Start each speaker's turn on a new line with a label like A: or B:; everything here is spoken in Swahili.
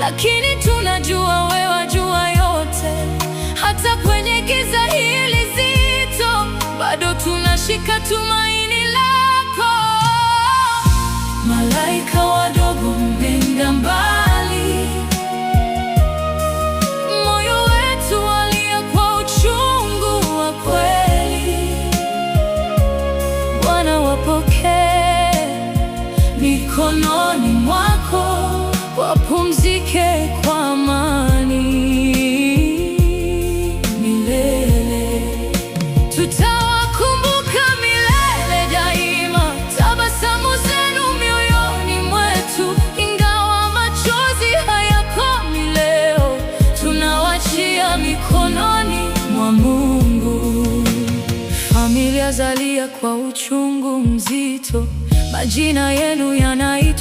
A: lakini tunajua wewe wajua yote. Hata kwenye giza hili zito, bado tunashika tumaini lako. Malaika wadogo mmeenda mbali, moyo wetu walia kwa uchungu wa kweli. Bwana, wapokee mikononi mwako, wapumzike kwa amani milele. Tutawakumbuka milele daima, tabasamu zenu mioyoni mwetu. Ingawa machozi hayakomi leo, tunawachia mikononi mwa Mungu. Familia zalia kwa uchungu mzito, majina yenu yanaitwa